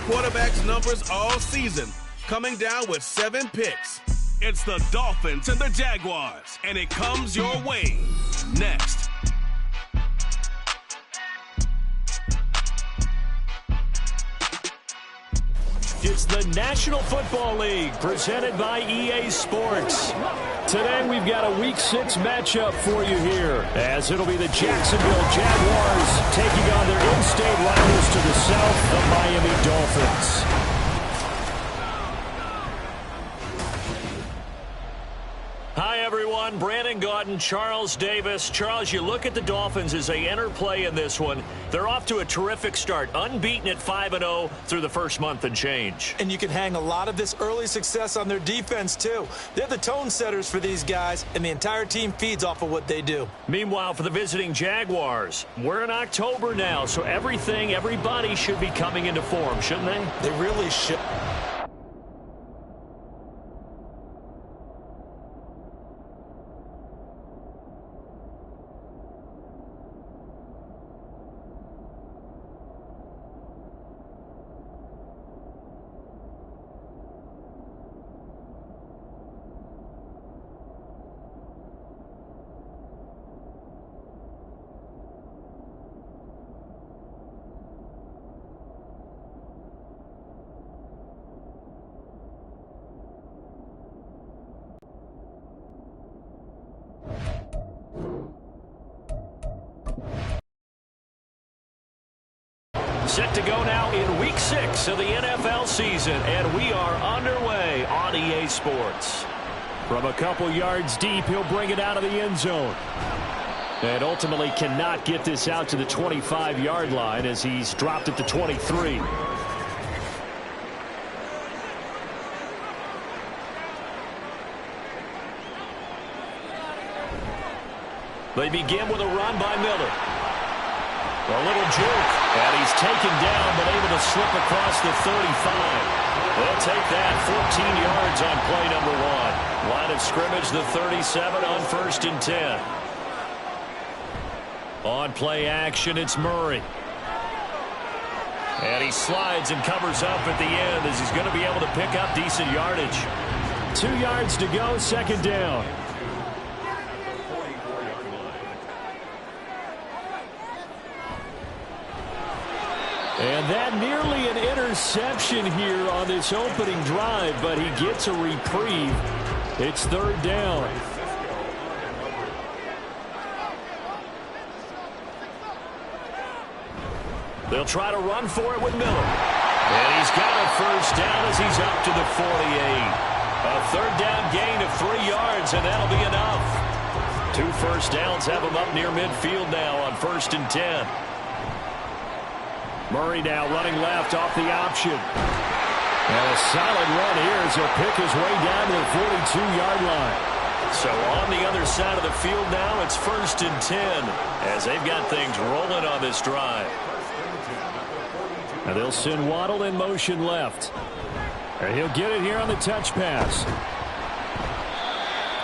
quarterback's numbers all season, coming down with 7 picks. It's the Dolphins and the Jaguars, and it comes your way next. It's the National Football League presented by EA Sports. Today we've got a Week 6 matchup for you here, as it'll be the Jacksonville Jaguars taking on their in-state rivals to the south, the Miami Dolphins. Hi, everyone. Brandon Gaudin, Charles Davis. Charles, you look at the Dolphins as they enter play in this one. They're off to a terrific start, unbeaten at 5-0 through the first month and change. And you can hang a lot of this early success on their defense, too. They're the tone setters for these guys, and the entire team feeds off of what they do. Meanwhile, for the visiting Jaguars, we're in October now, so everybody should be coming into form, shouldn't they? They really should. Set to go now in Week 6 of the NFL season, and we are underway on EA Sports. From a couple yards deep, he'll bring it out of the end zone. And ultimately cannot get this out to the 25-yard line as he's dropped it to 23. They begin with a run by Miller. A little juke, and he's taken down, but able to slip across the 35. They'll take that 14 yards on play number 1. Line of scrimmage, the 37 on 1st and 10. On play action, it's Murray. And he slides and covers up at the end as he's going to be able to pick up decent yardage. 2 yards to go, second down. And that nearly an interception here on this opening drive, but he gets a reprieve. It's third down. They'll try to run for it with Miller. And he's got a first down as he's up to the 48. A third down gain of 3 yards, and that'll be enough. 2 first downs have him up near midfield now on 1st and 10. Murray now running left off the option. And a solid run here as he'll pick his way down to the 42-yard line. So on the other side of the field now, it's 1st and 10 as they've got things rolling on this drive. And they'll send Waddle in motion left. And he'll get it here on the touch pass.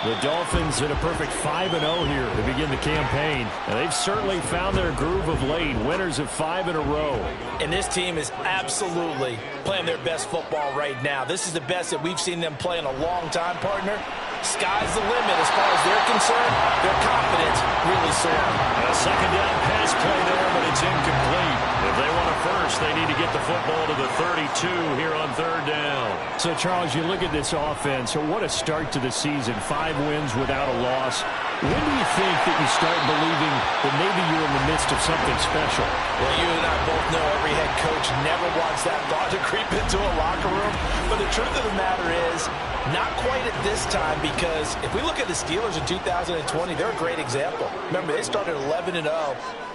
The Dolphins in a perfect 5-0 here to begin the campaign. And they've certainly found their groove of late. Winners of 5 in a row. And this team is absolutely playing their best football right now. This is the best that we've seen them play in a long time, partner. Sky's the limit as far as they're concerned. Their confidence really soaring. A second down pass play there, but it's incomplete. If they want a first, they need to get the football to the 32 here on third down. So, Charles, you look at this offense. So what a start to the season. 5 wins without a loss. When do you think that you start believing that maybe you're in the midst of something special? Well, you and I both know every head coach never wants that thought to creep into a locker room. But the truth of the matter is, not quite at this time, because if we look at the Steelers in 2020, they're a great example. Remember, they started 11-0,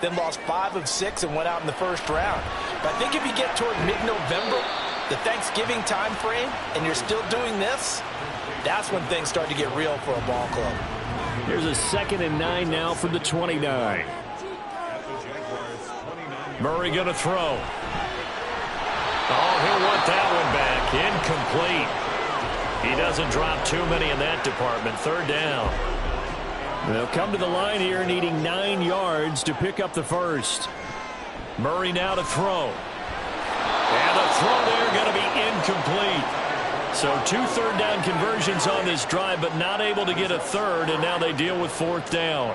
then lost 5 of 6 and went out in the first round. But I think if you get toward mid-November, the Thanksgiving time frame, and you're still doing this, that's when things start to get real for a ball club. Here's a 2nd and 9 now from the 29. Murray going to throw. Oh, he'll want that one back. Incomplete. He doesn't drop too many in that department. Third down. They'll come to the line here needing 9 yards to pick up the first. Murray now to throw. And the throw there So 2 third-down conversions on this drive, but not able to get a third, and now they deal with 4th down.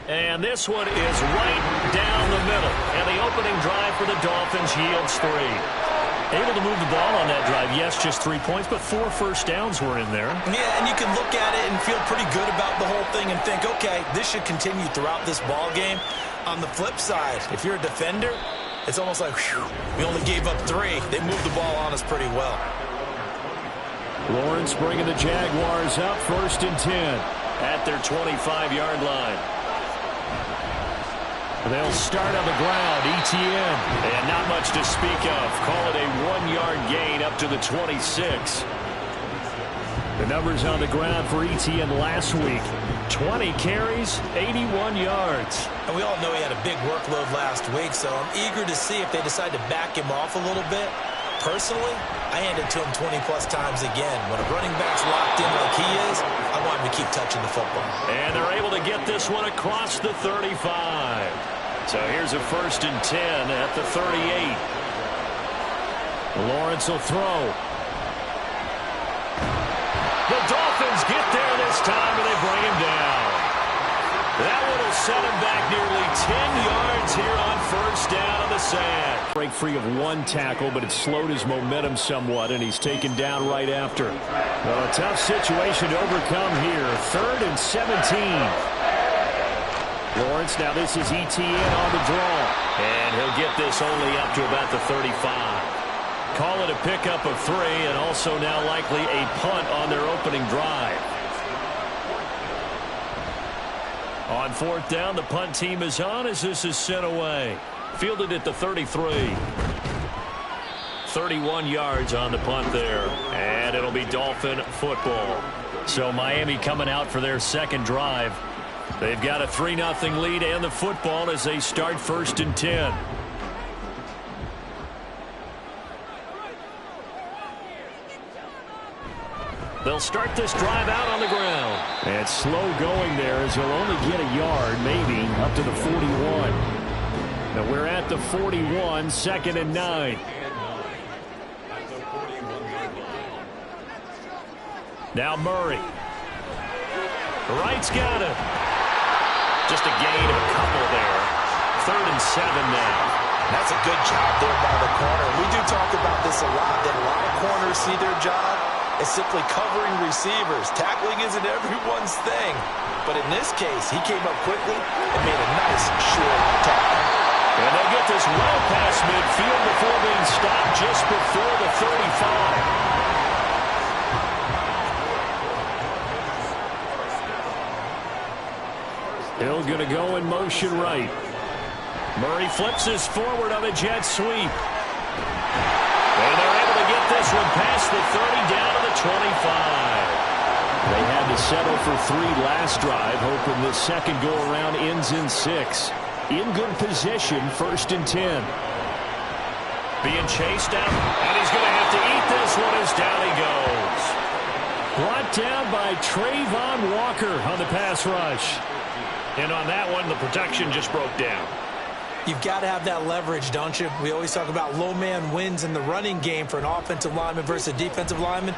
And this one is right down the middle. And the opening drive for the Dolphins yields 3. Able to move the ball on that drive. Yes, just 3 points, but 4 first downs were in there. Yeah, and you can look at it and feel pretty good about the whole thing and think, okay, this should continue throughout this ball game. On the flip side, if you're a defender, it's almost like, whew, we only gave up 3. They moved the ball on us pretty well. Lawrence bringing the Jaguars up 1st and 10 at their 25-yard line. They'll start on the ground, ETN. And not much to speak of. Call it a 1-yard gain up to the 26. The numbers on the ground for ETN last week. 20 carries, 81 yards. And we all know he had a big workload last week, so I'm eager to see if they decide to back him off a little bit. Personally, I hand it to him 20-plus times again. When a running back's locked in like he is, I want him to keep touching the football. And they're able to get this one across the 35. So here's a 1st and 10 at the 38. Lawrence will throw. The Dolphins get there this time, and they bring him down. That one will set him back nearly 10 yards here on 1st down on the sack. Break free of 1 tackle, but it slowed his momentum somewhat, and he's taken down right after. Well, a tough situation to overcome here. 3rd and 17. Lawrence, now this is ETN on the draw. And he'll get this only up to about the 35. Call it a pickup of 3, and also now likely a punt on their opening drive. On 4th down, the punt team is on as this is sent away. Fielded at the 33. 31 yards on the punt there. And it'll be Dolphin football. So Miami coming out for their second drive. They've got a 3-0 lead and the football as they start 1st and 10. They'll start this drive out on the ground. And slow going there as he'll only get a yard, maybe, up to the 41. Now we're at the 41, 2nd and 9. Now Murray. Wright's got it. Just a gain of a couple there. 3rd and 7 now. That's a good job there by the corner. We do talk about this a lot, that a lot of corners see their job as simply covering receivers. Tackling isn't everyone's thing. But in this case, he came up quickly and made a nice, short tackle. And they'll get this well past midfield before being stopped just before the 35. Hill going to go in motion right. Murray flips this forward on a jet sweep. And they're able to get this one past the 30 down to the 25. They had to settle for 3 last drive, hoping this second go-around ends in 6. In good position, 1st and 10. Being chased out, and he's going to have to eat this one as down he goes. Brought down by Trayvon Walker on the pass rush. And on that one, the protection just broke down. You've got to have that leverage, don't you? We always talk about low man wins in the running game for an offensive lineman versus a defensive lineman.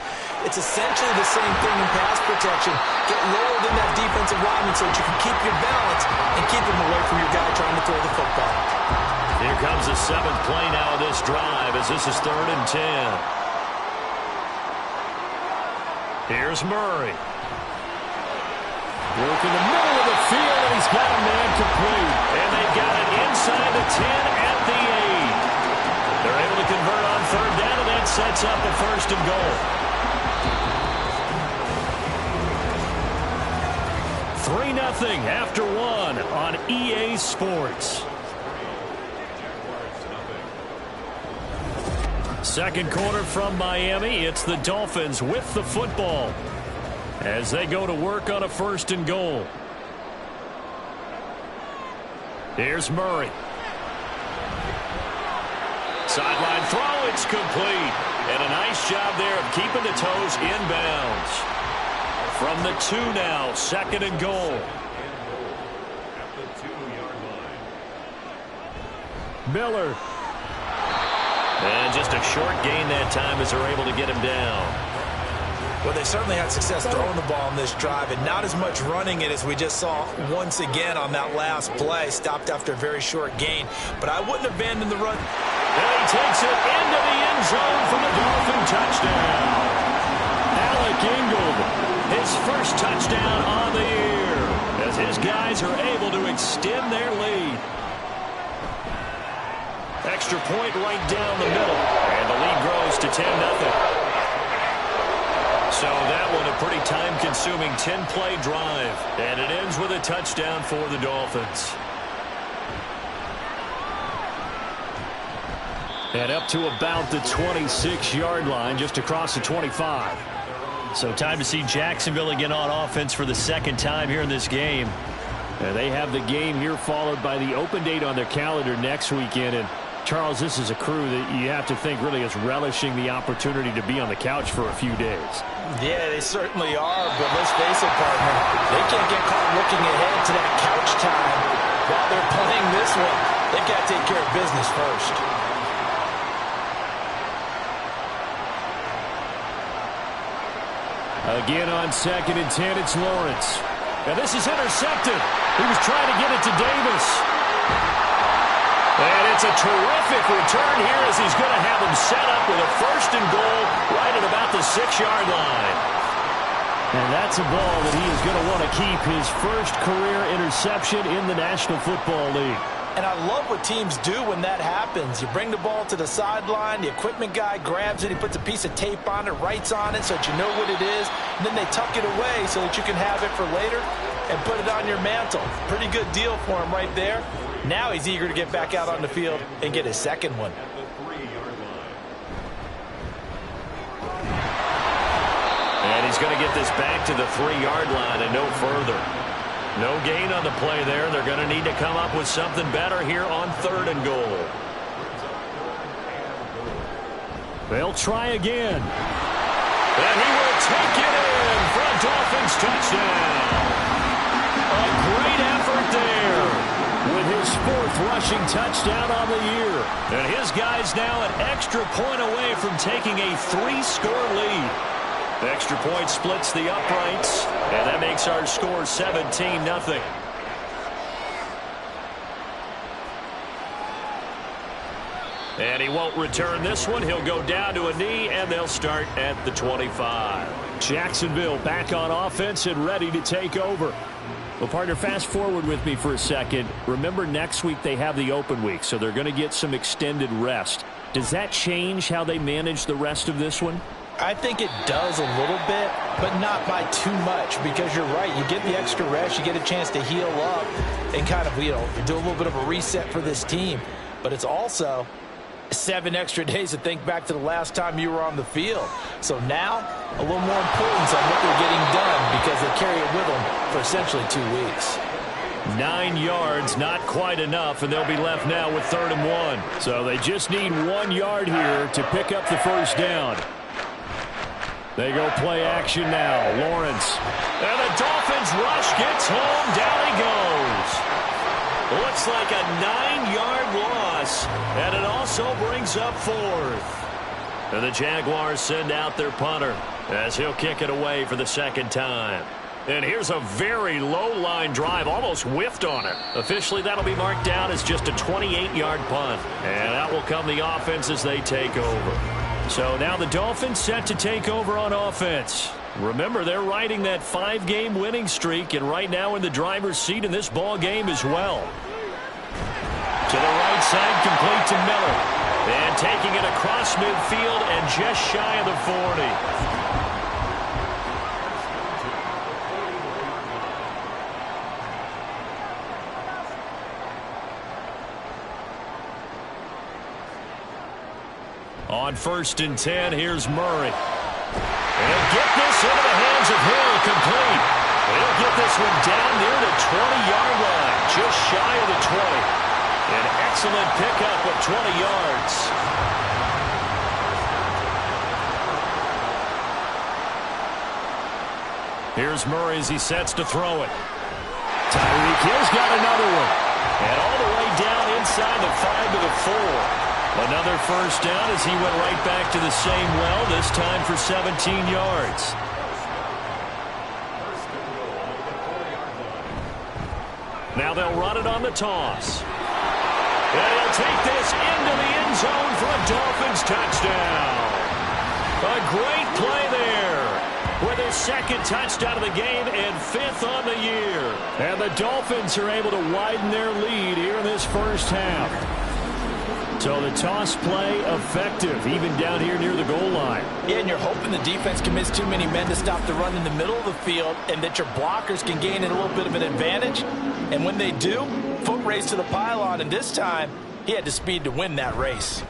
It's essentially the same thing in pass protection. Get lower than that defensive lineman so that you can keep your balance and keep him away from your guy trying to throw the football. Here comes the 7th play now of this drive as this is 3rd and 10. Here's Murray. Work in the middle of the field, and he's got a man complete. And they've got it inside the 10 at the 8. They're able to convert on 3rd down, and that sets up a 1st and goal. 3-0 after 1 on EA Sports. Second quarter from Miami. It's the Dolphins with the football as they go to work on a 1st and goal. Here's Murray. Sideline throw, it's complete. And a nice job there of keeping the toes inbounds. From the 2 now, 2nd and goal. Miller. And just a short gain that time as they're able to get him down. Well, they certainly had success throwing the ball on this drive and not as much running it as we just saw once again on that last play. Stopped after a very short gain, but I wouldn't abandon the run. And he takes it into the end zone for the Dolphin touchdown. Alec Ingold, his first touchdown on the year, as his guys are able to extend their lead. Extra point right down the middle, and the lead grows to 10-0. So that one a pretty time-consuming 10-play drive, and it ends with a touchdown for the Dolphins. And up to about the 26-yard line, just across the 25. So time to see Jacksonville again on offense for the second time here in this game. And they have the game here followed by the open date on their calendar next weekend. And Charles, this is a crew that you have to think really is relishing the opportunity to be on the couch for a few days. Yeah, they certainly are, but let's face it, partner, they can't get caught looking ahead to that couch time while they're playing this one. They've got to take care of business first. Again on 2nd and 10, it's Lawrence. And this is intercepted. He was trying to get it to Davis. And it's a terrific return here as he's going to have him set up with a 1st and goal right at about the 6-yard line. And that's a ball that he is going to want to keep, his first career interception in the National Football League. And I love what teams do when that happens. You bring the ball to the sideline, the equipment guy grabs it, he puts a piece of tape on it, writes on it so that you know what it is, and then they tuck it away so that you can have it for later and put it on your mantle. Pretty good deal for him right there. Now he's eager to get back out on the field and get his second one. And he's going to get this back to the 3-yard line and no further. No gain on the play there. They're going to need to come up with something better here on 3rd and goal. They'll try again. And he will take it in for a Dolphins touchdown. A great effort there, with his 4th rushing touchdown on the year. and his guys now an extra point away from taking a 3-score lead. The extra point splits the uprights, and that makes our score 17-0. And he won't return this one. He'll go down to a knee, and they'll start at the 25. Jacksonville back on offense and ready to take over. Well, partner, fast forward with me for a second. Remember, next week they have the open week, so they're going to get some extended rest. Does that change how they manage the rest of this one? I think it does a little bit, but not by too much, because you're right. You get the extra rest, you get a chance to heal up and kind of, do a little bit of a reset for this team. But it's also 7 extra days to think back to the last time you were on the field. So now, a little more importance on what they're getting done, because they carry it with them for essentially 2 weeks. 9 yards, not quite enough, and they'll be left now with 3rd and 1. So they just need 1 yard here to pick up the first down. They go play action now. Lawrence. And the Dolphins rush gets home. Down he goes. Looks like a 9-yard loss. And it also brings up 4th. And the Jaguars send out their punter as he'll kick it away for the 2nd time. And here's a very low-line drive, almost whiffed on it. Officially, that'll be marked down as just a 28-yard punt. And out will come the offense as they take over. So now the Dolphins set to take over on offense. Remember, they're riding that 5-game winning streak, and right now in the driver's seat in this ball game as well. To the right side, complete to Miller. And taking it across midfield and just shy of the 40. On 1st and 10, here's Murray. And he'll get this into the hands of Hill, complete. He'll get this one down near the 20-yard line, just shy of the 20. An excellent pickup of 20 yards. Here's Murray as he sets to throw it. Tyreek Hill's got another 4. Another first down as he went right back to the same well, this time for 17 yards. Now they'll run it on the toss. And he'll take this into the end zone for a Dolphins touchdown. A great play there with his second touchdown of the game and 5th on the year. And the Dolphins are able to widen their lead here in this first half. So the toss play effective, even down here near the goal line. Yeah, and you're hoping the defense commits too many men to stop the run in the middle of the field and that your blockers can gain a little bit of an advantage. And when they do, foot race to the pylon, and this time he had the speed to win that race.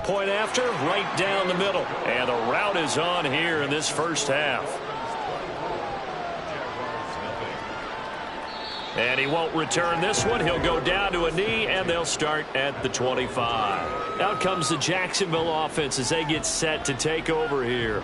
Point after, right down the middle. And the route is on here in this first half. And he won't return this one. He'll go down to a knee, and they'll start at the 25. Out comes the Jacksonville offense as they get set to take over here.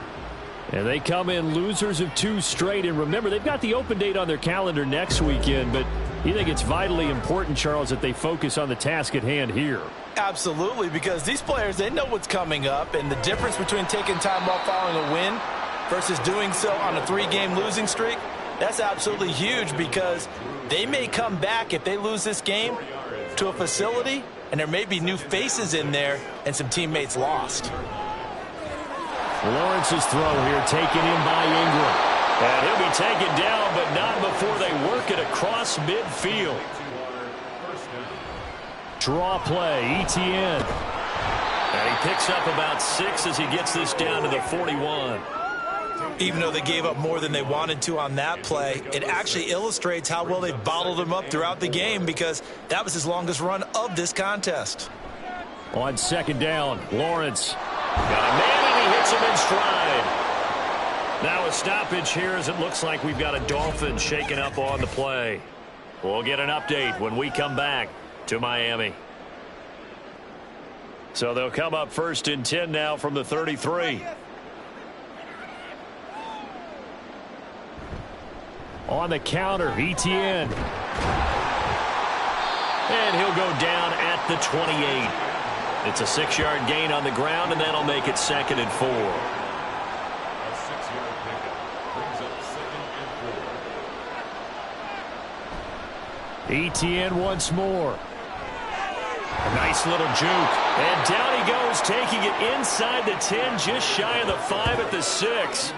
And they come in losers of 2 straight. And remember, they've got the open date on their calendar next weekend, but you think it's vitally important, Charles, that they focus on the task at hand here? Absolutely, because these players, they know what's coming up, and the difference between taking time off following a win versus doing so on a 3-game losing streak, that's absolutely huge, because they may come back if they lose this game to a facility, and there may be new faces in there and some teammates lost. Lawrence's throw here taken in by Ingram. And he'll be taken down, but not before they work it across midfield. Draw play, ETN. And he picks up about 6 as he gets this down to the 41. Even though they gave up more than they wanted to on that play, it actually illustrates how well they bottled him up throughout the game, because that was his longest run of this contest. On second down, Lawrence got a man, and he hits him in stride. Now a stoppage here as it looks like we've got a Dolphin shaking up on the play. We'll get an update when we come back to Miami. So they'll come up 1st and 10 now from the 33. On the counter, ETN. And he'll go down at the 28. It's a 6-yard gain on the ground, and that'll make it 2nd and 4. A 6-yard pickup brings up 2nd and 4. ETN once more. A nice little juke. And down he goes, taking it inside the 10, just shy of the 5 at the 6.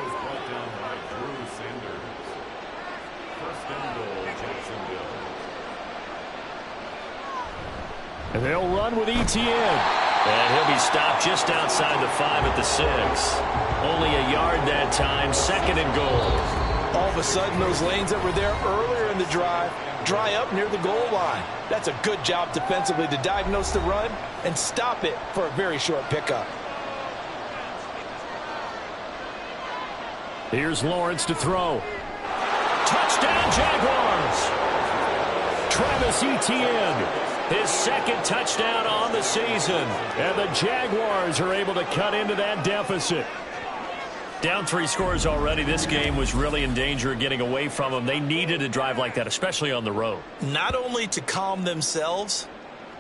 And they'll run with ETN. And he'll be stopped just outside the 5 at the 6. Only a yard that time, 2nd and goal. All of a sudden, those lanes that were there earlier in the drive dry up near the goal line. That's a good job defensively to diagnose the run and stop it for a very short pickup. Here's Lawrence to throw. Touchdown, Jaguars! Travis Etienne. His 2nd touchdown on the season. And the Jaguars are able to cut into that deficit. Down 3 scores already. This game was really in danger of getting away from them. They needed a drive like that, especially on the road. Not only to calm themselves,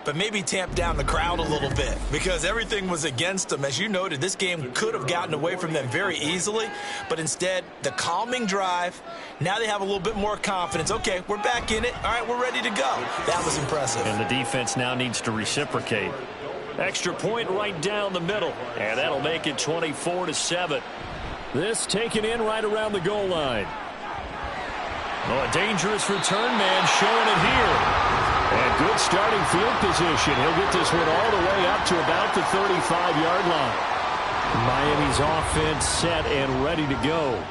but maybe tamp down the crowd a little bit, because everything was against them. As you noted, this game could have gotten away from them very easily, but instead, the calming drive, now they have a little bit more confidence. Okay, we're back in it. All right, we're ready to go. That was impressive. And the defense now needs to reciprocate. Extra point right down the middle, and that'll make it 24-7. This taken in right around the goal line. Oh, a dangerous return man showing it here. And good starting field position. He'll get this one all the way up to about the 35-yard line. Miami's offense set and ready to go.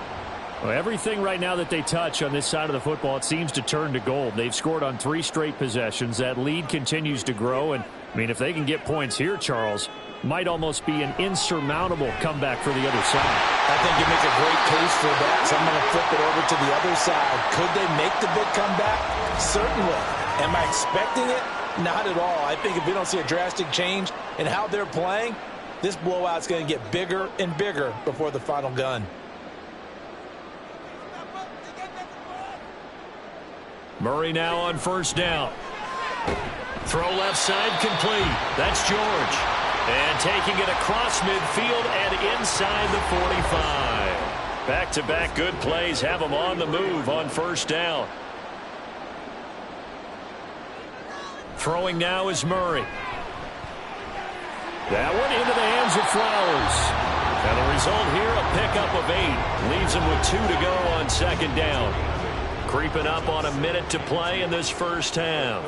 Well, everything right now that they touch on this side of the football, it seems to turn to gold. They've scored on 3 straight possessions. That lead continues to grow. And, I mean, if they can get points here, Charles, might almost be an insurmountable comeback for the other side. I think you make a great case for that. So I'm going to flip it over to the other side. Could they make the big comeback? Certainly. Am I expecting it? Not at all. I think if we don't see a drastic change in how they're playing, this blowout's going to get bigger and bigger before the final gun. Murray now on 1st down. Throw left side complete. That's George. And taking it across midfield and inside the 45. Back-to-back good plays have them on the move on first down. Throwing now is Murray. That one into the hands of Flowers. And the result here, a pickup of 8. Leaves him with 2 to go on second down. Creeping up on a minute to play in this first half.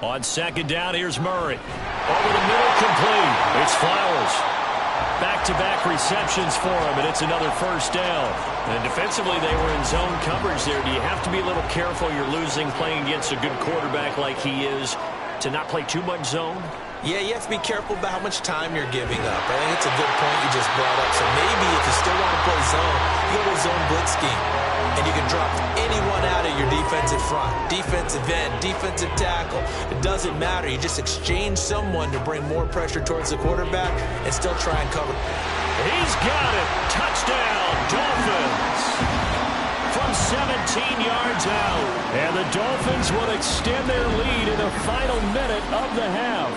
On second down, here's Murray. Over the middle, complete. It's Flowers. Back-to-back receptions for him, and it's another first down. And defensively, they were in zone coverage there. Do you have to be a little careful? You're losing playing against a good quarterback like he is to not play too much zone? Yeah, you have to be careful about how much time you're giving up. I think it's a good point you just brought up. So maybe if you still want to play zone, you go to a zone blitz scheme. And you can drop anyone out of your defensive front. Defensive end, defensive tackle. It doesn't matter. You just exchange someone to bring more pressure towards the quarterback and still try and cover. He's got it. Touchdown, Dolphins. From 17 yards out. And the Dolphins will extend their lead in the final minute of the half.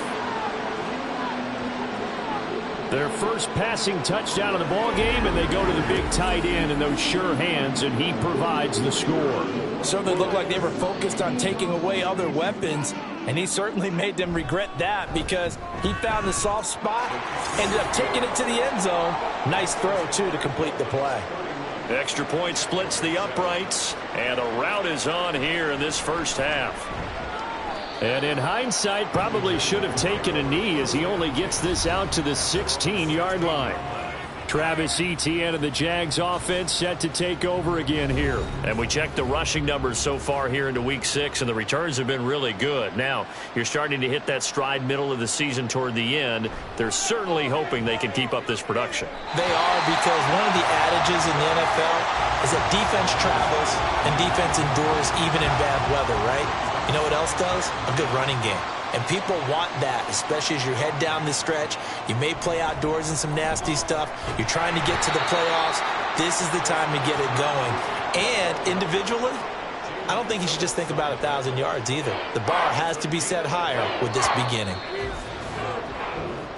Their first passing touchdown of the ball game, and they go to the big tight end in those sure hands, and he provides the score. Certainly looked like they were focused on taking away other weapons, and he certainly made them regret that because he found the soft spot, ended up taking it to the end zone. Nice throw, too, to complete the play. Extra point splits the uprights, and a rout is on here in this first half. And in hindsight, probably should have taken a knee as he only gets this out to the 16-yard line. Travis Etienne and the Jags offense set to take over again here. And we checked the rushing numbers so far here into Week 6, and the returns have been really good. Now, you're starting to hit that stride middle of the season toward the end. They're certainly hoping they can keep up this production. They are, because one of the adages in the NFL is that defense travels and defense endures even in bad weather, right? You know what else does? A good running game. And people want that, especially as you head down the stretch. You may play outdoors in some nasty stuff. You're trying to get to the playoffs. This is the time to get it going. And individually, I don't think you should just think about 1,000 yards either. The bar has to be set higher with this beginning.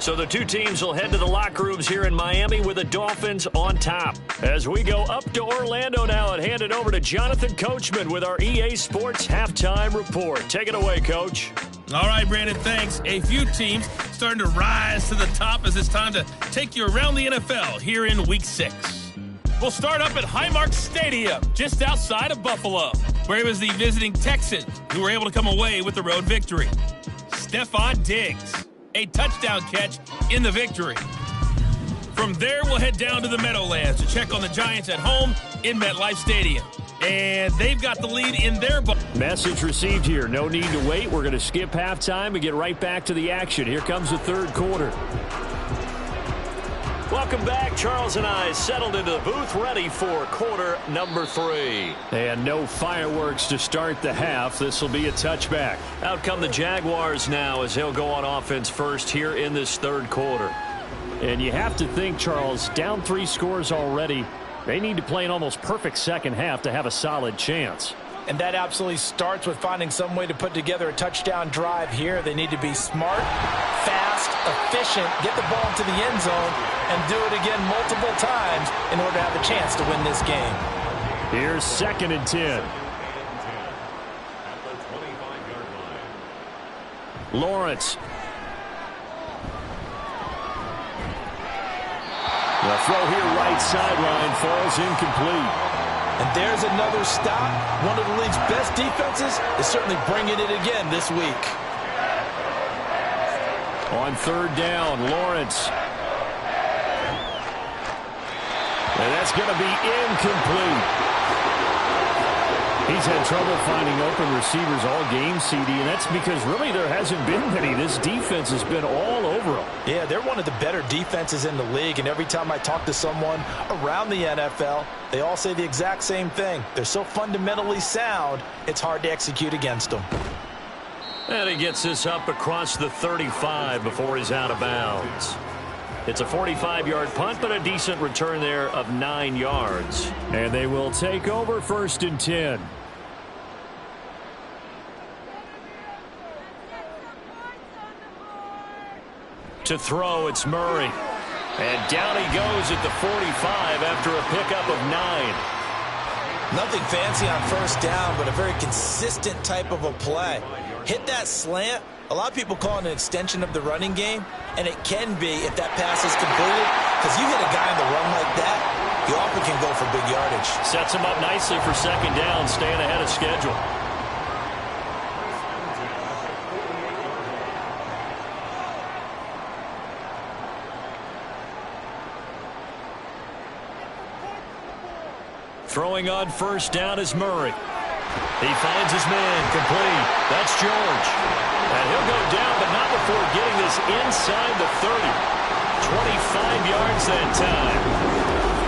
So the two teams will head to the locker rooms here in Miami with the Dolphins on top. As we go up to Orlando now and hand it over to Jonathan Coachman with our EA Sports Halftime Report. Take it away, Coach. All right, Brandon, thanks. A few teams starting to rise to the top as it's time to take you around the NFL here in Week 6. We'll start up at Highmark Stadium, just outside of Buffalo, where it was the visiting Texans who were able to come away with the road victory. Stephon Diggs, a touchdown catch in the victory. From there, we'll head down to the Meadowlands to check on the Giants at home in MetLife Stadium. And they've got the lead in their ball. Message received here. No need to wait. We're going to skip halftime and get right back to the action. Here comes the third quarter. Welcome back. Charles and I settled into the booth ready for quarter number 3. And no fireworks to start the half. This will be a touchback. Out come the Jaguars now as they'll go on offense first here in this third quarter. And you have to think, Charles, down 3 scores already. They need to play an almost perfect second half to have a solid chance. And that absolutely starts with finding some way to put together a touchdown drive here. They need to be smart, fast, efficient, get the ball into the end zone, and do it again multiple times in order to have a chance to win this game. Here's 2nd and 10. Lawrence. The throw here right sideline falls incomplete. And there's another stop. One of the league's best defenses is certainly bringing it again this week. On 3rd down, Lawrence. And that's going to be incomplete. He's had trouble finding open receivers all game, CD, and that's because really there hasn't been many. This defense has been all over them. Yeah, they're one of the better defenses in the league, and every time I talk to someone around the NFL, they all say the exact same thing. They're so fundamentally sound, it's hard to execute against them. And he gets this up across the 35 before he's out of bounds. It's a 45-yard punt, but a decent return there of 9 yards. And they will take over 1st and 10. To throw, it's Murray. And down he goes at the 45 after a pickup of 9. Nothing fancy on first down, but a very consistent type of a play. Hit that slant. A lot of people call it an extension of the running game, and it can be if that pass is completed, because you hit a guy on the run like that, you often can go for big yardage. Sets him up nicely for second down, staying ahead of schedule. Throwing on first down is Murray. He finds his man, complete. That's George. And he'll go down, but not before getting this inside the 30. 25 yards that time.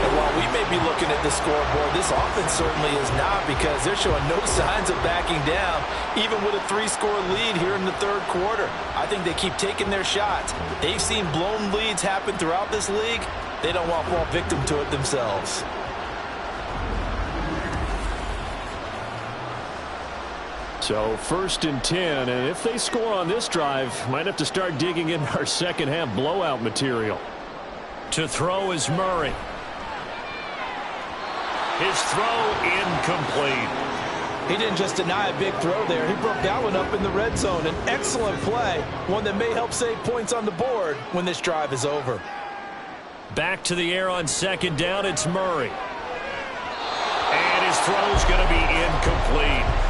And while we may be looking at the scoreboard, this offense certainly is not, because they're showing no signs of backing down, even with a 3-score lead here in the third quarter. I think they keep taking their shots. They've seen blown leads happen throughout this league. They don't want to fall victim to it themselves. So 1st and 10, and if they score on this drive, might have to start digging in our second half blowout material. To throw is Murray. His throw incomplete. He didn't just deny a big throw there. He broke that one up in the red zone. An excellent play, one that may help save points on the board when this drive is over. Back to the air on second down, it's Murray. And his throw's going to be incomplete.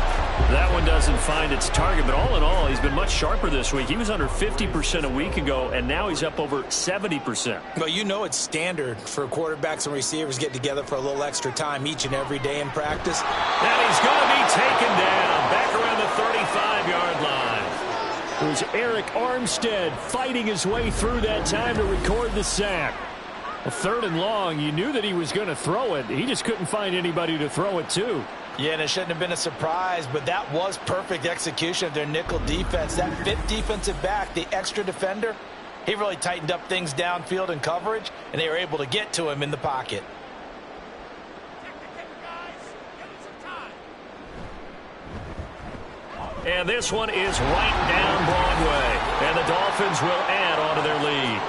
That one doesn't find its target, but all in all, he's been much sharper this week. He was under 50% a week ago, and now he's up over 70%. Well, you know it's standard for quarterbacks and receivers getting together for a little extra time each and every day in practice. And he's going to be taken down back around the 35-yard line. It was Eric Armstead fighting his way through that time to record the sack. A 3rd and long, you knew that he was going to throw it. He just couldn't find anybody to throw it to. Yeah, and it shouldn't have been a surprise, but that was perfect execution of their nickel defense. That 5th defensive back, the extra defender, he really tightened up things downfield in coverage, and they were able to get to him in the pocket. And this one is right down Broadway, and the Dolphins will add on to their lead.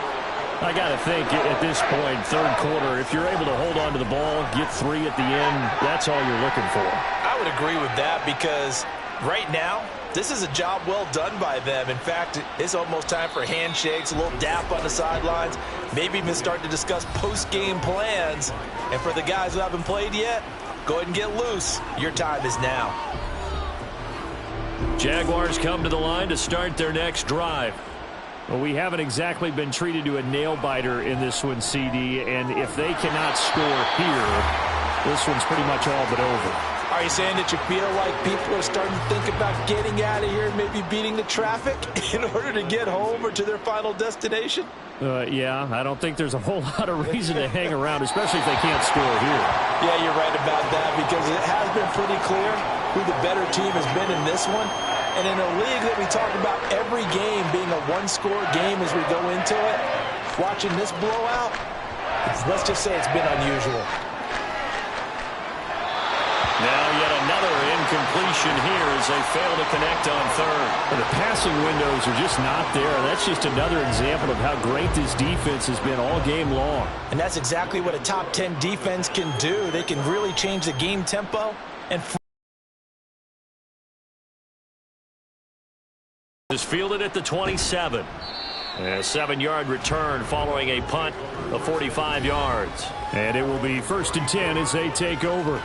I got to think at this point, third quarter, if you're able to hold on to the ball, get 3 at the end, that's all you're looking for. I would agree with that, because right now, this is a job well done by them. In fact, it's almost time for handshakes, a little dap on the sidelines, maybe even start to discuss post-game plans. And for the guys who haven't played yet, go ahead and get loose. Your time is now. Jaguars come to the line to start their next drive. Well, we haven't exactly been treated to a nail-biter in this one, CD, and if they cannot score here, this one's pretty much all but over. Are you saying that you feel like people are starting to think about getting out of here and maybe beating the traffic in order to get home or to their final destination? Yeah, I don't think there's a whole lot of reason to hang around, especially if they can't score here. Yeah, you're right about that, because it has been pretty clear who the better team has been in this one. And in a league that we talk about every game being a one-score game as we go into it, watching this blowout, let's just say it's been unusual. Now yet another incompletion here as they fail to connect on third. The passing windows are just not there. That's just another example of how great this defense has been all game long. And that's exactly what a top 10 defense can do. They can really change the game tempo and is fielded at the 27. A 7-yard return following a punt of 45 yards. And it will be 1st and 10 as they take over.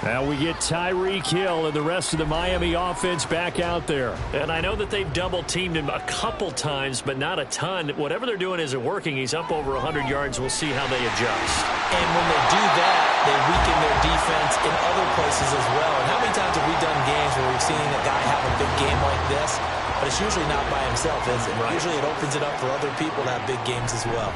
Now we get Tyreek Hill and the rest of the Miami offense back out there. And I know that they've double-teamed him a couple times, but not a ton. Whatever they're doing isn't working. He's up over 100 yards. We'll see how they adjust. And when they do that, they weaken their defense in other places as well. And how many times have we done games where we've seen a guy have a big game like this? But it's usually not by himself, is it? Right. Usually it opens it up for other people to have big games as well.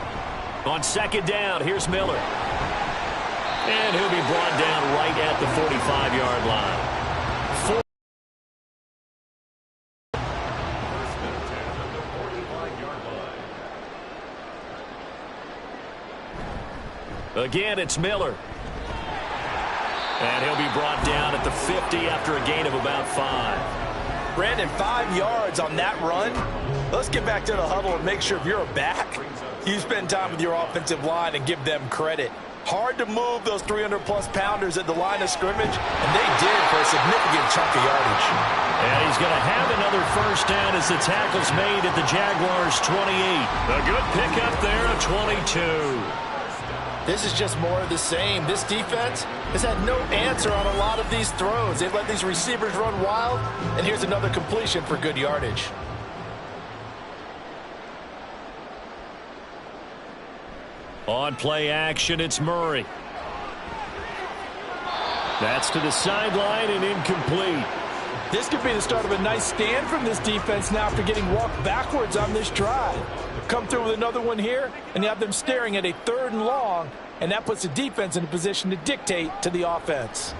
On second down, here's Miller. And he'll be brought down right at the 45-yard line. Again, it's Miller. And he'll be brought down at the 50 after a gain of about 5. Brandon, 5 yards on that run. Let's get back to the huddle and make sure if you're a back, you spend time with your offensive line and give them credit. Hard to move those 300-plus pounders at the line of scrimmage, and they did for a significant chunk of yardage. And he's going to have another first down as the tackle's made at the Jaguars' 28. A good pickup there of 22. This is just more of the same. This defense has had no answer on a lot of these throws. They've let these receivers run wild, and here's another completion for good yardage. On play action, it's Murray. That's to the sideline and incomplete. This could be the start of a nice stand from this defense now after getting walked backwards on this drive. Come through with another one here, and you have them staring at a 3rd and long, and that puts the defense in a position to dictate to the offense.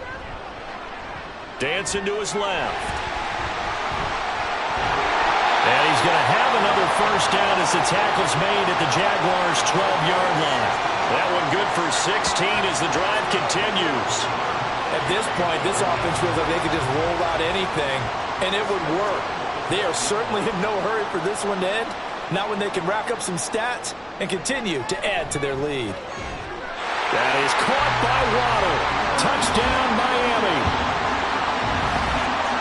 Dancing to his left. And he's going to have another first down as the tackle's made at the Jaguars' 12-yard line. That one good for 16 as the drive continues. At this point, this offense feels like they could just roll out anything, and it would work. They are certainly in no hurry for this one to end, not when they can rack up some stats and continue to add to their lead. That is caught by Waddle. Touchdown, Miami.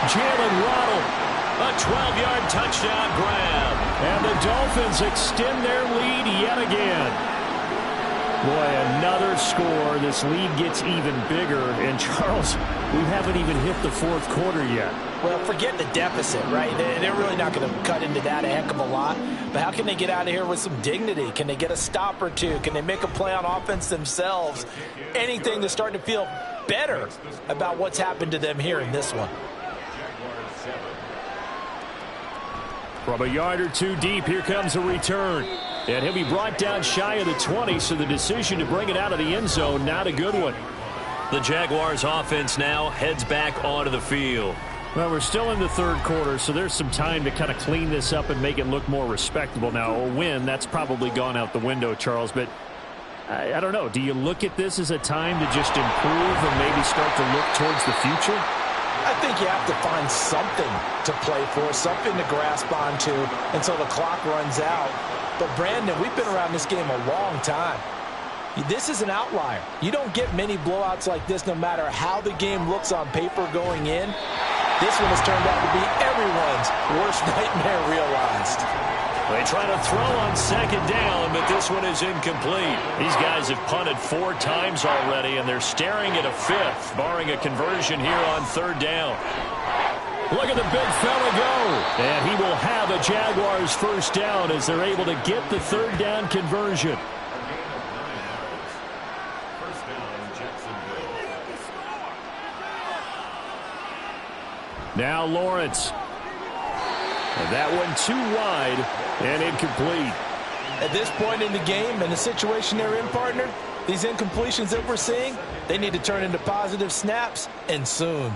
Jalen Waddle, a 12-yard touchdown grab. And the Dolphins extend their lead yet again. Boy, another score. This lead gets even bigger. And, Charles, we haven't even hit the 4th quarter yet. Well, forget the deficit, right? They're really not going to cut into that a heck of a lot. But how can they get out of here with some dignity? Can they get a stop or two? Can they make a play on offense themselves? Anything to start to feel better about what's happened to them here in this one. From a yard or two deep, here comes a return. And he'll be brought down shy of the 20, so the decision to bring it out of the end zone, not a good one. The Jaguars offense now heads back onto the field. Well, we're still in the 3rd quarter, so there's some time to kind of clean this up and make it look more respectable. Now, a win, that's probably gone out the window, Charles, but I don't know. Do you look at this as a time to just improve and maybe start to look towards the future? I think you have to find something to play for, something to grasp onto until the clock runs out. But, Brandon, we've been around this game a long time. This is an outlier. You don't get many blowouts like this no matter how the game looks on paper going in. This one has turned out to be everyone's worst nightmare realized. They try to throw on 2nd down, but this one is incomplete. These guys have punted 4 times already, and they're staring at a 5th, barring a conversion here on 3rd down. Look at the big fella go. And he will have a Jaguars first down as they're able to get the 3rd down conversion. Now Lawrence. And that one too wide and incomplete. At this point in the game and the situation they're in, partner, these incompletions that we're seeing, they need to turn into positive snaps, and soon.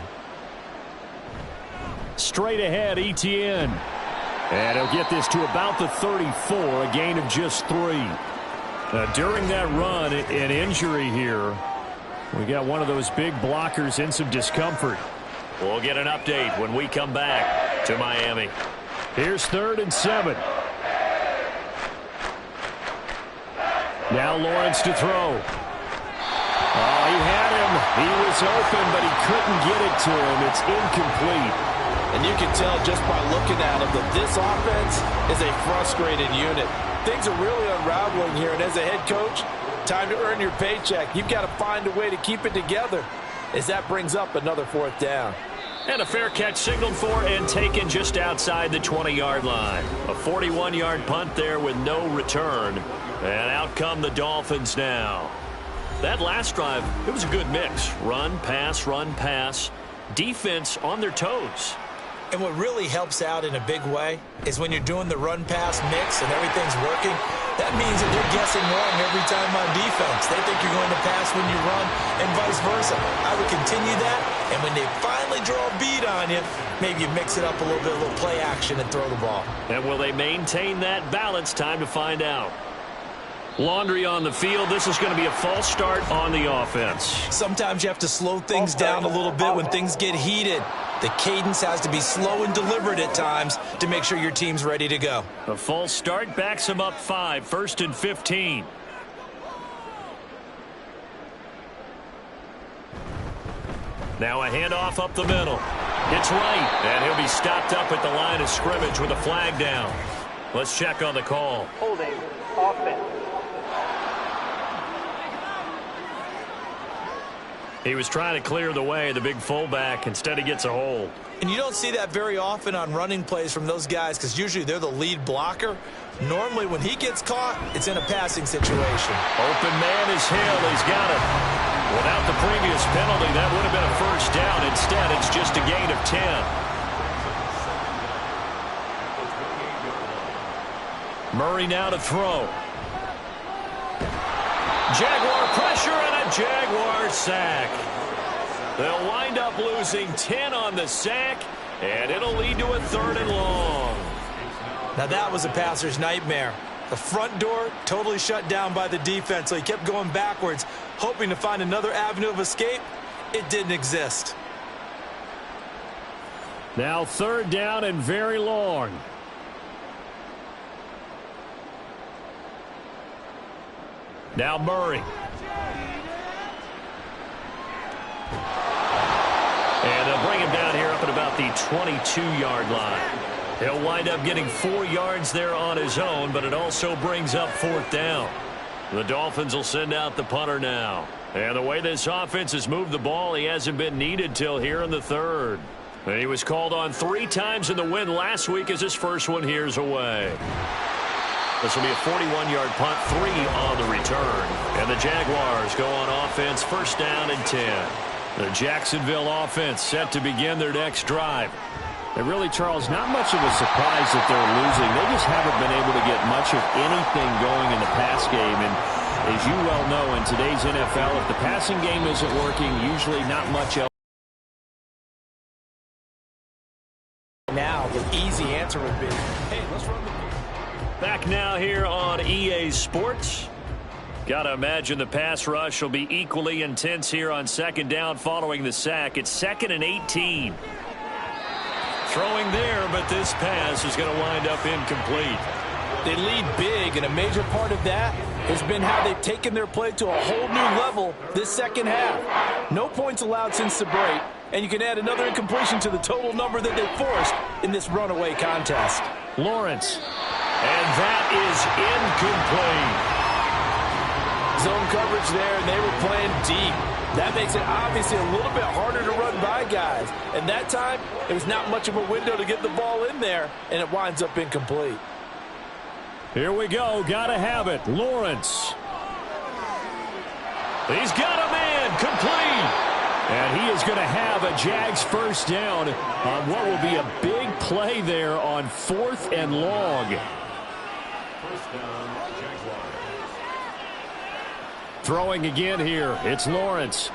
Straight ahead, Etienne. And he'll get this to about the 34, a gain of just 3. During that run, an injury here. We got one of those big blockers in some discomfort. We'll get an update when we come back to Miami. Here's 3rd and 7. Now Lawrence to throw. Oh, he had him. He was open, but he couldn't get it to him. It's incomplete. And you can tell just by looking at him that this offense is a frustrated unit. Things are really unraveling here, and as a head coach, time to earn your paycheck. You've got to find a way to keep it together as that brings up another 4th down. And a fair catch signaled for and taken just outside the 20-yard line. A 41-yard punt there with no return. And out come the Dolphins now. That last drive, it was a good mix. Run, pass, defense on their toes. And what really helps out in a big way is when you're doing the run-pass mix and everything's working, that means that they're guessing wrong every time on defense. They think you're going to pass when you run and vice versa. I would continue that, and when they finally draw a bead on you, maybe you mix it up a little bit, a little play action and throw the ball. And will they maintain that balance? Time to find out. Laundry on the field. This is going to be a false start on the offense. Sometimes you have to slow things down a little bit when things get heated. The cadence has to be slow and deliberate at times to make sure your team's ready to go. A false start backs him up 5, 1st and 15. Now a handoff up the middle. It's right, and he'll be stopped up at the line of scrimmage with a flag down. Let's check on the call. Holding, offense. He was trying to clear the way, the big fullback. Instead, he gets a hold. And you don't see that very often on running plays from those guys because usually they're the lead blocker. Normally, when he gets caught, it's in a passing situation. Open man is Hill. He's got it. Without the previous penalty, that would have been a first down. Instead, it's just a gain of 10. Murray now to throw. Jaguar pressure and a Jaguar sack. They'll wind up losing 10 on the sack, and it'll lead to a 3rd and long. Now that was a passer's nightmare. The front door totally shut down by the defense, so he kept going backwards, hoping to find another avenue of escape. It didn't exist. Now 3rd down and very long. Now Murray. And they'll bring him down here up at about the 22-yard line. He'll wind up getting 4 yards there on his own, but it also brings up 4th down. The Dolphins will send out the punter now. And the way this offense has moved the ball, he hasn't been needed till here in the 3rd. And he was called on 3 times in the win last week as his first one here's away. This will be a 41-yard punt, 3 on the return. And the Jaguars go on offense, 1st down and 10. The Jacksonville offense set to begin their next drive. And really, Charles, not much of a surprise that they're losing. They just haven't been able to get much of anything going in the pass game. And as you well know, in today's NFL, if the passing game isn't working, usually not much else. Now, the easy answer would be, hey, let's run the... Back now here on EA Sports. Got to imagine the pass rush will be equally intense here on 2nd down following the sack. It's 2nd and 18. Throwing there, but this pass is going to wind up incomplete. They lead big, and a major part of that has been how they've taken their play to a whole new level this second half. No points allowed since the break, and you can add another incompletion to the total number that they forced in this runaway contest. Lawrence. And that is incomplete. Zone coverage there, and they were playing deep. That makes it obviously a little bit harder to run by guys. And that time, there was not much of a window to get the ball in there, and it winds up incomplete. Here we go. Got to have it. Lawrence. He's got a man. Complete. And he is going to have a Jags 1st down on what will be a big play there on 4th and long. 1st down, Jaguars. Throwing again here. It's Lawrence.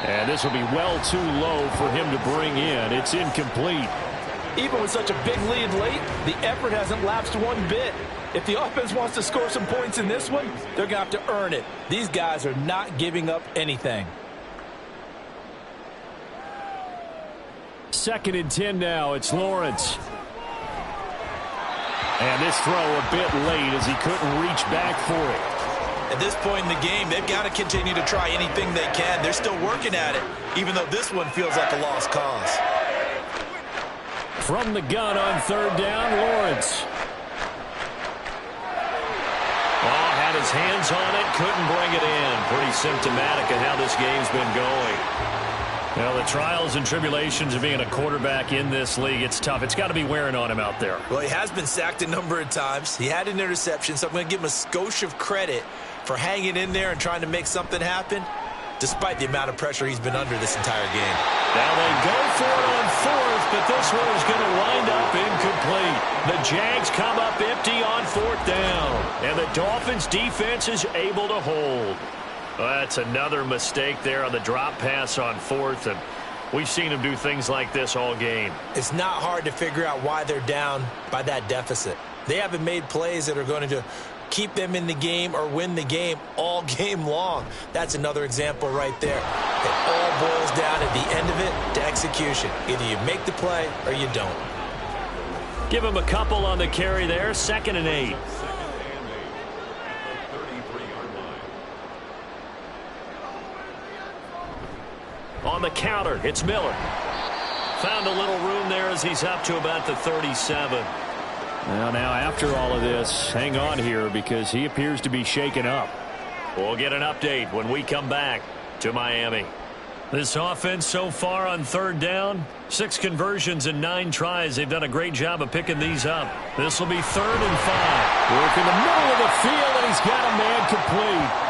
And this will be well too low for him to bring in. It's incomplete. Even with such a big lead late, the effort hasn't lapsed one bit. If the offense wants to score some points in this one, they're going to have to earn it. These guys are not giving up anything. 2nd and 10 now. It's Lawrence. And this throw a bit late as he couldn't reach back for it. At this point in the game, they've got to continue to try anything they can. They're still working at it, even though this one feels like a lost cause. From the gun on 3rd down, Lawrence. Oh, had his hands on it, couldn't bring it in. Pretty symptomatic of how this game's been going. Well, the trials and tribulations of being a quarterback in this league, it's tough. It's got to be wearing on him out there. Well, he has been sacked a number of times. He had an interception, so I'm going to give him a skosh of credit for hanging in there and trying to make something happen, despite the amount of pressure he's been under this entire game. Now they go for it on 4th, but this one is going to wind up incomplete. The Jags come up empty on 4th down, and the Dolphins' defense is able to hold. Well, that's another mistake there on the drop pass on 4th, and we've seen him do things like this all game. It's not hard to figure out why they're down by that deficit. They haven't made plays that are going to keep them in the game or win the game all game long. That's another example right there. It all boils down at the end of it to execution. Either you make the play or you don't. Give him a couple on the carry there. 2nd and 8. On the counter, it's Miller. Found a little room there as he's up to about the 37. Well, now after all of this, hang on here because he appears to be shaken up. We'll get an update when we come back to Miami. This offense so far on 3rd down, 6 conversions and 9 tries. They've done a great job of picking these up. This will be 3rd and 5. Work in the middle of the field, and he's got a man complete.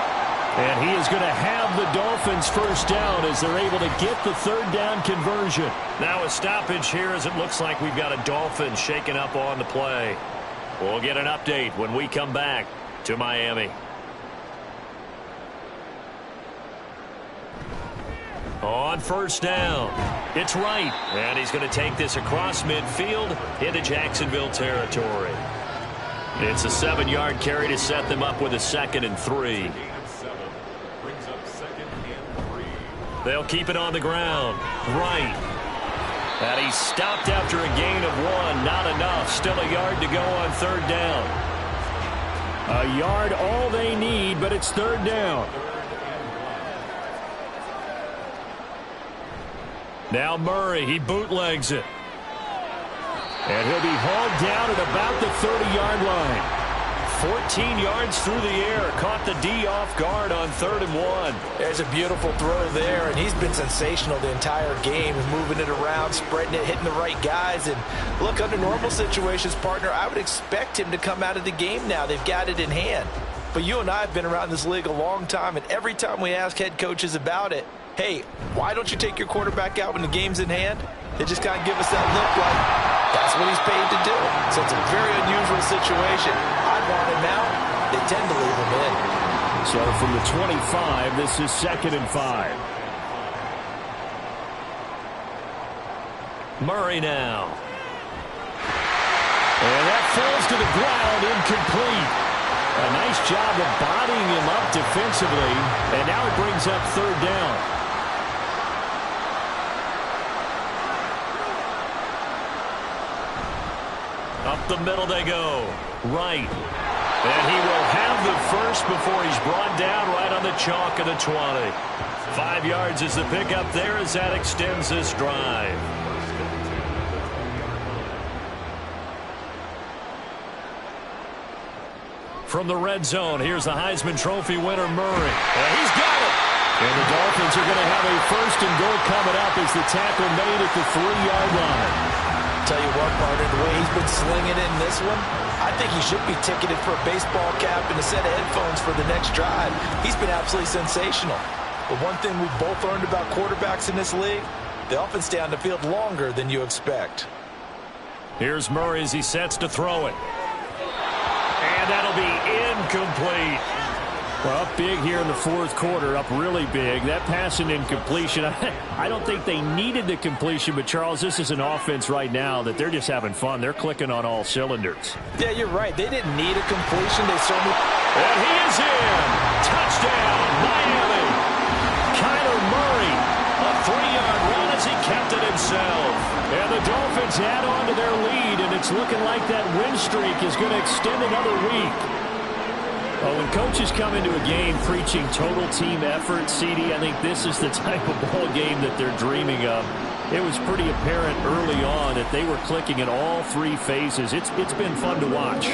And he is going to have the Dolphins first down as they're able to get the 3rd down conversion. Now a stoppage here as it looks like we've got a Dolphin shaken up on the play. We'll get an update when we come back to Miami. On 1st down, it's Wright. And he's going to take this across midfield into Jacksonville territory. It's a 7-yard carry to set them up with a 2nd and 3. They'll keep it on the ground. Wright. And he's stopped after a gain of 1. Not enough. Still a yard to go on 3rd down. A yard all they need, but it's 3rd down. Now Murray. He bootlegs it. And he'll be hauled down at about the 30-yard line. 14 yards through the air. Caught the D off guard on 3rd and 1. There's a beautiful throw there, and he's been sensational the entire game, moving it around, spreading it, hitting the right guys. And look, under normal situations, partner, I would expect him to come out of the game now. They've got it in hand. But you and I have been around this league a long time, and every time we ask head coaches about it, hey, why don't you take your quarterback out when the game's in hand? They just kind of give us that look like that's what he's paid to do. So it's a very unusual situation. I want him out. They tend to leave him in. So from the 25, this is 2nd and 5. Murray now. And that falls to the ground, incomplete. A nice job of bodying him up defensively. And now it brings up 3rd down. Up the middle they go. Right. And he will have the first before he's brought down right on the chalk of the 20. 5 yards is the pickup there as that extends this drive. From the red zone, here's the Heisman Trophy winner, Murray. And he's got it. And the Dolphins are going to have a 1st and goal coming up as the tackle made at the 3-yard line. Tell you what, partner, the way he's been slinging in this one, I think he should be ticketed for a baseball cap and a set of headphones for the next drive. He's been absolutely sensational. But one thing we've both learned about quarterbacks in this league, they often stay on the field longer than you expect. Here's Murray as he sets to throw it. And that'll be incomplete. Well, up big here in the 4th quarter, up really big. That pass and incompletion, I don't think they needed the completion, but Charles, this is an offense right now that they're just having fun. They're clicking on all cylinders. Yeah, you're right. They didn't need a completion. They certainly... And he is in. Touchdown, Miami. Kyler Murray, a 3-yard run as he kept it himself. And the Dolphins add on to their lead, and it's looking like that win streak is going to extend another week. Well, when coaches come into a game preaching total team effort, CD, I think this is the type of ball game that they're dreaming of. It was pretty apparent early on that they were clicking in all 3 phases. It's been fun to watch.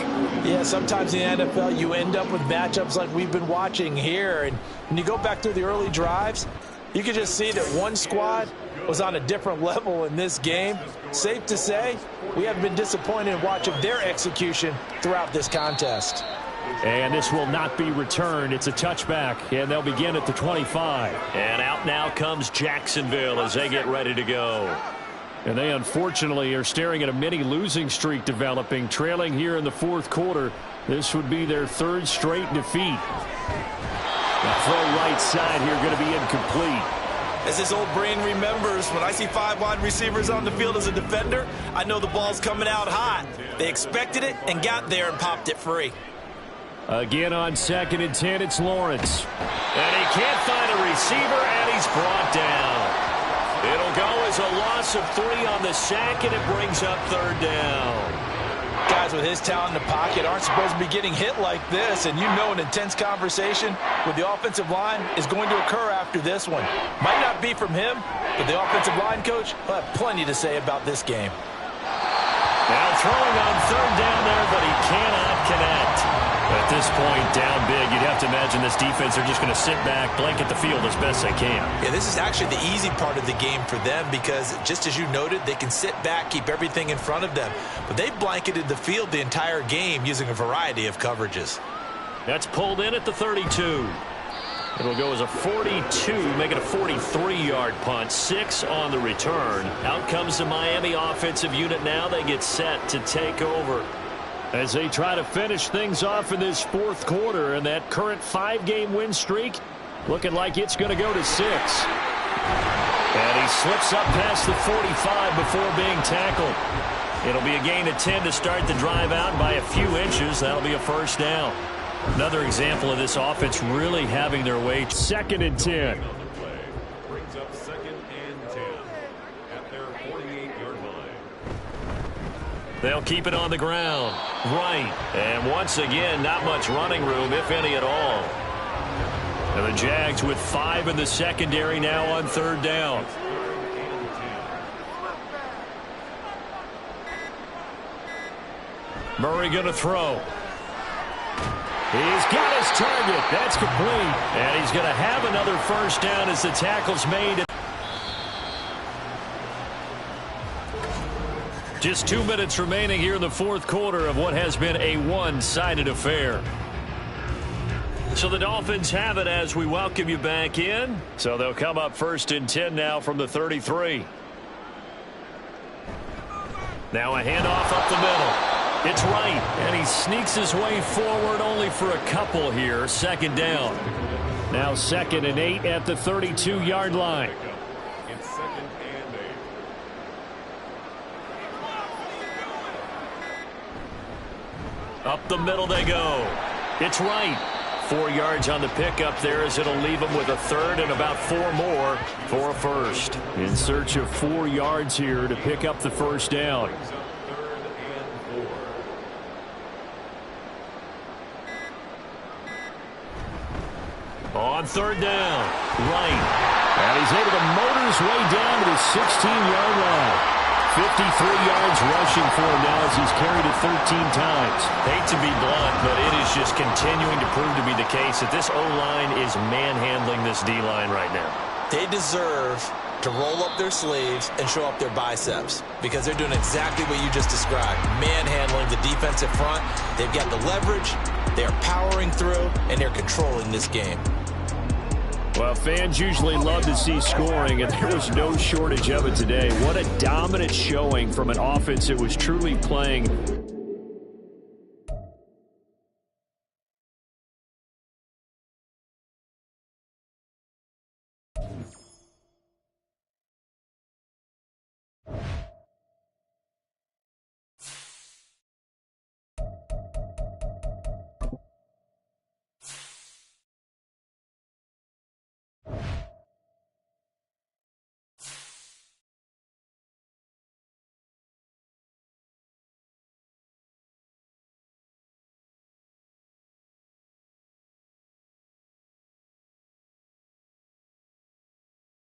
Yeah, sometimes in the NFL you end up with matchups like we've been watching here. And when you go back through the early drives, you can just see that one squad was on a different level in this game. Safe to say, we haven't been disappointed in watching their execution throughout this contest. And this will not be returned. It's a touchback, and they'll begin at the 25. And out now comes Jacksonville as they get ready to go. And they unfortunately are staring at a mini losing streak developing, trailing here in the 4th quarter. This would be their 3rd straight defeat. The throw right side here going to be incomplete. As this old brain remembers, when I see 5 wide receivers on the field as a defender, I know the ball's coming out hot. They expected it and got there and popped it free. Again on 2nd and 10, it's Lawrence. And he can't find a receiver, and he's brought down. It'll go as a loss of 3 on the sack, and it brings up 3rd down. Guys with his talent in the pocket aren't supposed to be getting hit like this, and you know an intense conversation with the offensive line is going to occur after this one. Might not be from him, but the offensive line coach will have plenty to say about this game. Now throwing on 3rd down there, but he cannot connect. At this point, down big, you'd have to imagine this defense are just going to sit back, blanket the field as best they can. Yeah, this is actually the easy part of the game for them because, just as you noted, they can sit back, keep everything in front of them. But they've blanketed the field the entire game using a variety of coverages. That's pulled in at the 32. It'll go as a 42, make it a 43-yard punt. 6 on the return. Out comes the Miami offensive unit now. They get set to take over as they try to finish things off in this 4th quarter. And that current 5-game win streak looking like it's going to go to 6. And he slips up past the 45 before being tackled. It'll be a gain of 10 to start the drive out by a few inches. That'll be a 1st down. Another example of this offense really having their way. 2nd and 10. Brings up 2nd and 10 at their 48-yard line. They'll keep it on the ground. Right. And once again, not much running room, if any at all. And the Jags with 5 in the secondary now on 3rd down. Murray going to throw. He's got his target. That's complete. And he's going to have another 1st down as the tackle's made. Just 2 minutes remaining here in the 4th quarter of what has been a one-sided affair. So the Dolphins have it as we welcome you back in. So they'll come up 1st and 10 now from the 33. Now a handoff up the middle. It's right, and he sneaks his way forward only for a couple here. 2nd down. Now 2nd and 8 at the 32-yard line. It's 2nd and 8. Up the middle they go. It's right. 4 yards on the pickup there as it'll leave him with a 3rd and about 4 more for a 1st. In search of 4 yards here to pick up the 1st down. On 3rd down, right. And he's able to motor his way down to the 16-yard line. 53 yards rushing for him now as he's carried it 13 times. Hate to be blunt, but it is just continuing to prove to be the case that this O-line is manhandling this D-line right now. They deserve to roll up their sleeves and show up their biceps because they're doing exactly what you just described. Manhandling the defensive front. They've got the leverage. They're powering through, and they're controlling this game. Well, fans usually love to see scoring, and there was no shortage of it today. What a dominant showing from an offense that was truly playing